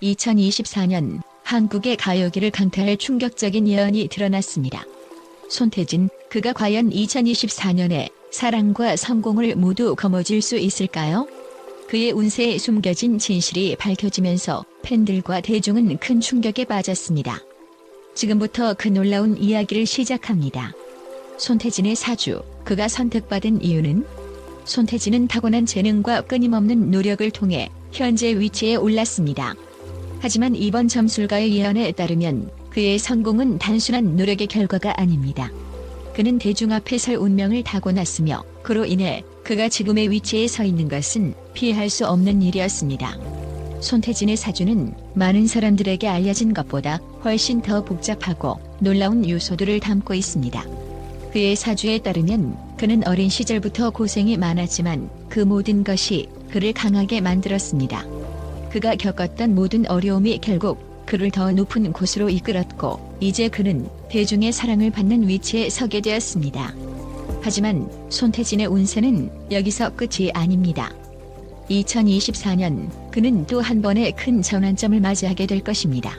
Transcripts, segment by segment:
2024년 한국의 가요계를 강타할 충격적인 예언이 드러났습니다. 손태진, 그가 과연 2024년에 사랑과 성공을 모두 거머쥘 수 있을까요? 그의 운세에 숨겨진 진실이 밝혀지면서 팬들과 대중은 큰 충격에 빠졌습니다. 지금부터 그 놀라운 이야기를 시작합니다. 손태진의 사주, 그가 선택받은 이유는? 손태진은 타고난 재능과 끊임없는 노력을 통해 현재 위치에 올랐습니다. 하지만 이번 점술가의 예언에 따르면 그의 성공은 단순한 노력의 결과가 아닙니다. 그는 대중 앞에 설 운명을 타고났으며 그로 인해 그가 지금의 위치에 서 있는 것은 피할 수 없는 일이었습니다. 손태진의 사주는 많은 사람들에게 알려진 것보다 훨씬 더 복잡하고 놀라운 요소들을 담고 있습니다. 그의 사주에 따르면 그는 어린 시절부터 고생이 많았지만 그 모든 것이 그를 강하게 만들었습니다. 그가 겪었던 모든 어려움이 결국 그를 더 높은 곳으로 이끌었고 이제 그는 대중의 사랑을 받는 위치에 서게 되었습니다. 하지만 손태진의 운세는 여기서 끝이 아닙니다. 2024년 그는 또 한 번의 큰 전환점을 맞이하게 될 것입니다.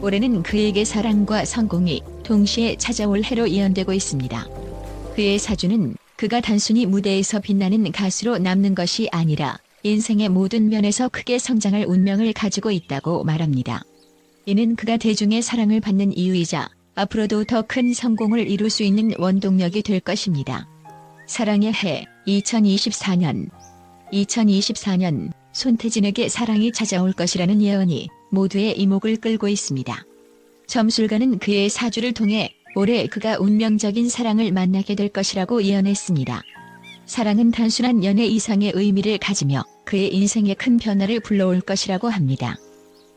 올해는 그에게 사랑과 성공이 동시에 찾아올 해로 예언되고 있습니다. 그의 사주는 그가 단순히 무대에서 빛나는 가수로 남는 것이 아니라 인생의 모든 면에서 크게 성장할 운명을 가지고 있다고 말합니다. 이는 그가 대중의 사랑을 받는 이유이자 앞으로도 더 큰 성공을 이룰 수 있는 원동력이 될 것입니다. 사랑의 해 2024년 2024년 손태진에게 사랑이 찾아올 것이라는 예언이 모두의 이목을 끌고 있습니다. 점술가는 그의 사주를 통해 올해 그가 운명적인 사랑을 만나게 될 것이라고 예언했습니다. 사랑은 단순한 연애 이상의 의미를 가지며 그의 인생에 큰 변화를 불러올 것이라고 합니다.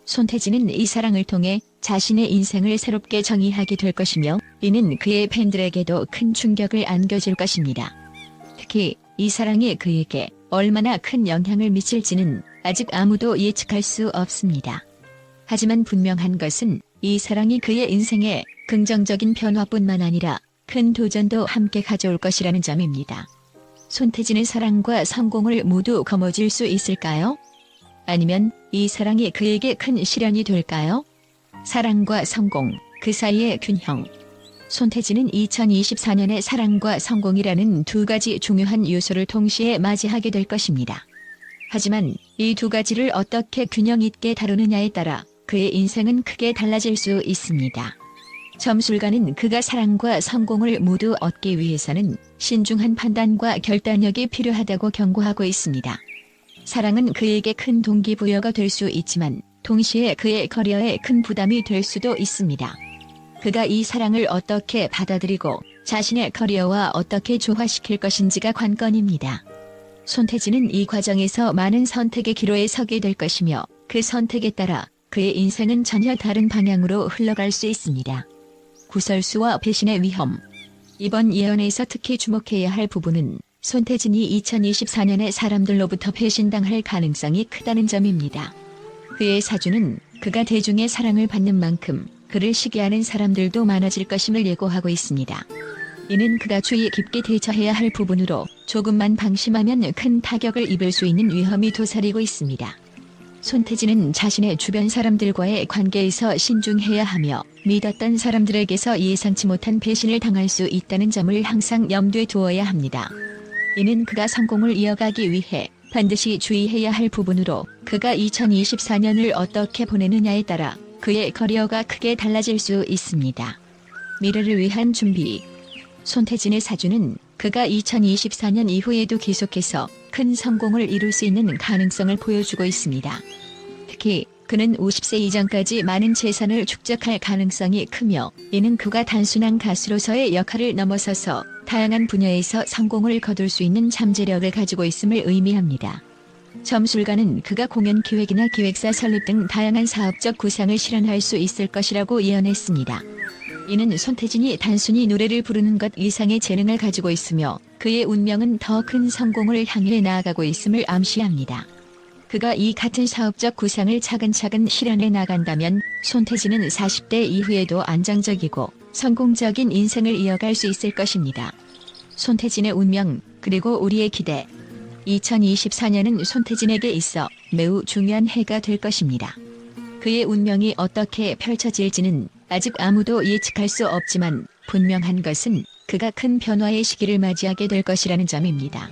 손태진은 이 사랑을 통해 자신의 인생을 새롭게 정의하게 될 것이며 이는 그의 팬들에게도 큰 충격을 안겨줄 것입니다. 특히 이 사랑이 그에게 얼마나 큰 영향을 미칠지는 아직 아무도 예측할 수 없습니다. 하지만 분명한 것은 이 사랑이 그의 인생에 긍정적인 변화뿐만 아니라 큰 도전도 함께 가져올 것이라는 점입니다. 손태진의 사랑과 성공을 모두 거머쥘 수 있을까요? 아니면 이 사랑이 그에게 큰 시련이 될까요? 사랑과 성공, 그 사이의 균형. 손태진은 2024년의 사랑과 성공이라는 두 가지 중요한 요소를 동시에 맞이하게 될 것입니다. 하지만 이 두 가지를 어떻게 균형 있게 다루느냐에 따라 그의 인생은 크게 달라질 수 있습니다. 점술가는 그가 사랑과 성공을 모두 얻기 위해서는 신중한 판단과 결단력이 필요하다고 경고하고 있습니다. 사랑은 그에게 큰 동기부여가 될 수 있지만 동시에 그의 커리어에 큰 부담이 될 수도 있습니다. 그가 이 사랑을 어떻게 받아들이고 자신의 커리어와 어떻게 조화시킬 것인지가 관건입니다. 손태진은 이 과정에서 많은 선택의 기로에 서게 될 것이며 그 선택에 따라 그의 인생은 전혀 다른 방향으로 흘러갈 수 있습니다. 구설수와 배신의 위험. 이번 예언에서 특히 주목해야 할 부분은 손태진이 2024년에 사람들로부터 배신당할 가능성이 크다는 점입니다. 그의 사주는 그가 대중의 사랑을 받는 만큼 그를 시기하는 사람들도 많아질 것임을 예고하고 있습니다. 이는 그가 주의 깊게 대처해야 할 부분으로 조금만 방심하면 큰 타격을 입을 수 있는 위험이 도사리고 있습니다. 손태진은 자신의 주변 사람들과의 관계에서 신중해야 하며 믿었던 사람들에게서 예상치 못한 배신을 당할 수 있다는 점을 항상 염두에 두어야 합니다. 이는 그가 성공을 이어가기 위해 반드시 주의해야 할 부분으로 그가 2024년을 어떻게 보내느냐에 따라 그의 커리어가 크게 달라질 수 있습니다. 미래를 위한 준비. 손태진의 사주는 그가 2024년 이후에도 계속해서 큰 성공을 이룰 수 있는 가능성을 보여주고 있습니다. 특히 그는 50세 이전까지 많은 재산을 축적할 가능성이 크며 이는 그가 단순한 가수로서의 역할을 넘어서서 다양한 분야에서 성공을 거둘 수 있는 잠재력을 가지고 있음을 의미합니다. 점술가는 그가 공연 기획이나 기획사 설립 등 다양한 사업적 구상을 실현할 수 있을 것이라고 예언했습니다. 이는 손태진이 단순히 노래를 부르는 것 이상의 재능을 가지고 있으며 그의 운명은 더 큰 성공을 향해 나아가고 있음을 암시합니다. 그가 이 같은 사업적 구상을 차근차근 실현해 나간다면 손태진은 40대 이후에도 안정적이고 성공적인 인생을 이어갈 수 있을 것입니다. 손태진의 운명, 그리고 우리의 기대. 2024년은 손태진에게 있어 매우 중요한 해가 될 것입니다. 그의 운명이 어떻게 펼쳐질지는 아직 아무도 예측할 수 없지만 분명한 것은 그가 큰 변화의 시기를 맞이하게 될 것이라는 점입니다.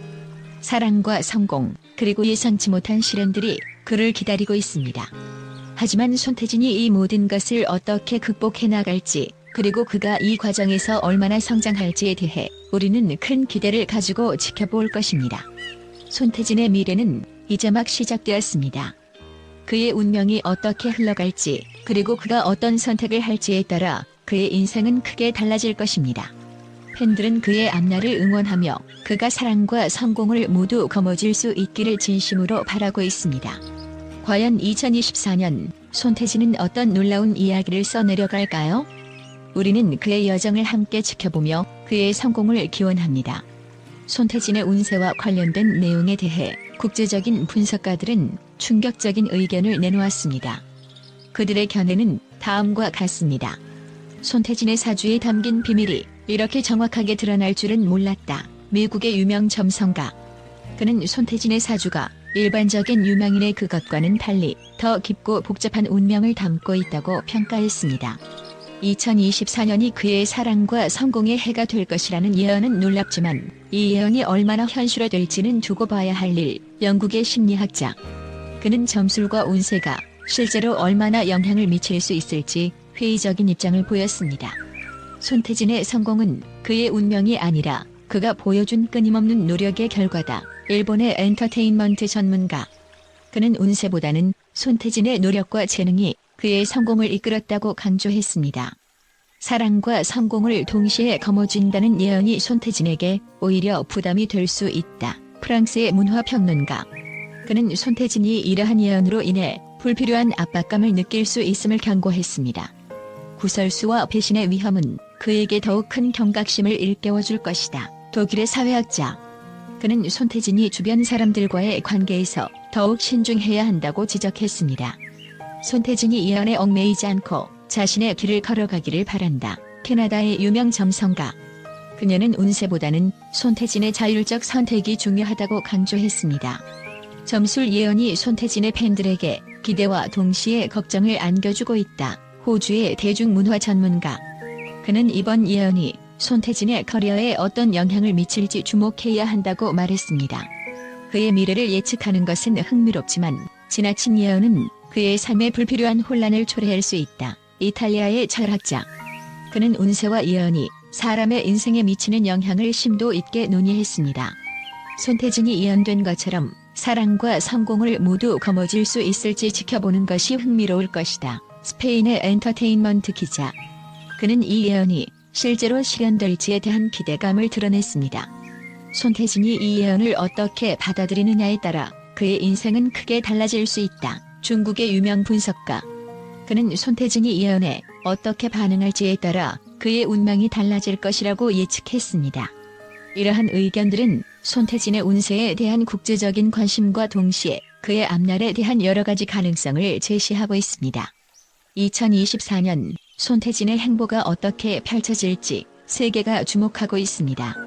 사랑과 성공, 그리고 예상치 못한 시련들이 그를 기다리고 있습니다. 하지만 손태진이 이 모든 것을 어떻게 극복해 나갈지, 그리고 그가 이 과정에서 얼마나 성장할지에 대해 우리는 큰 기대를 가지고 지켜볼 것입니다. 손태진의 미래는 이제 막 시작되었습니다. 그의 운명이 어떻게 흘러갈지, 그리고 그가 어떤 선택을 할지에 따라 그의 인생은 크게 달라질 것입니다. 팬들은 그의 앞날을 응원하며 그가 사랑과 성공을 모두 거머쥘 수 있기를 진심으로 바라고 있습니다. 과연 2024년 손태진은 어떤 놀라운 이야기를 써내려갈까요? 우리는 그의 여정을 함께 지켜보며 그의 성공을 기원합니다. 손태진의 운세와 관련된 내용에 대해 국제적인 분석가들은 충격적인 의견을 내놓았습니다. 그들의 견해는 다음과 같습니다. 손태진의 사주에 담긴 비밀이 이렇게 정확하게 드러날 줄은 몰랐다. 미국의 유명 점성가. 그는 손태진의 사주가 일반적인 유명인의 그것과는 달리 더 깊고 복잡한 운명을 담고 있다고 평가했습니다. 2024년이 그의 사랑과 성공의 해가 될 것이라는 예언은 놀랍지만 이 예언이 얼마나 현실화될지는 두고 봐야 할 일. 영국의 심리학자. 그는 점술과 운세가 실제로 얼마나 영향을 미칠 수 있을지 회의적인 입장을 보였습니다. 손태진의 성공은 그의 운명이 아니라 그가 보여준 끊임없는 노력의 결과다. 일본의 엔터테인먼트 전문가. 그는 운세보다는 손태진의 노력과 재능이 그의 성공을 이끌었다고 강조했습니다. 사랑과 성공을 동시에 거머쥔다는 예언이 손태진에게 오히려 부담이 될 수 있다. 프랑스의 문화평론가. 그는 손태진이 이러한 예언으로 인해 불필요한 압박감을 느낄 수 있음을 경고했습니다. 구설수와 배신의 위험은 그에게 더욱 큰 경각심을 일깨워줄 것이다. 독일의 사회학자. 그는 손태진이 주변 사람들과의 관계에서 더욱 신중해야 한다고 지적했습니다. 손태진이 예언에 얽매이지 않고 자신의 길을 걸어가기를 바란다. 캐나다의 유명 점성가. 그녀는 운세보다는 손태진의 자율적 선택이 중요하다고 강조했습니다. 점술 예언이 손태진의 팬들에게 기대와 동시에 걱정을 안겨주고 있다. 호주의 대중문화 전문가. 그는 이번 예언이 손태진의 커리어에 어떤 영향을 미칠지 주목해야 한다고 말했습니다. 그의 미래를 예측하는 것은 흥미롭지만 지나친 예언은 그의 삶에 불필요한 혼란을 초래할 수 있다. 이탈리아의 철학자. 그는 운세와 예언이 사람의 인생에 미치는 영향을 심도 있게 논의했습니다. 손태진이 예언된 것처럼 사랑과 성공을 모두 거머쥘 수 있을지 지켜보는 것이 흥미로울 것이다. 스페인의 엔터테인먼트 기자. 그는 이 예언이 실제로 실현될지에 대한 기대감을 드러냈습니다. 손태진이 이 예언을 어떻게 받아들이느냐에 따라 그의 인생은 크게 달라질 수 있다. 중국의 유명 분석가. 그는 손태진이 예언에 어떻게 반응할지에 따라 그의 운명이 달라질 것이라고 예측했습니다. 이러한 의견들은 손태진의 운세에 대한 국제적인 관심과 동시에 그의 앞날에 대한 여러 가지 가능성을 제시하고 있습니다. 2024년 손태진의 행보가 어떻게 펼쳐질지 세계가 주목하고 있습니다.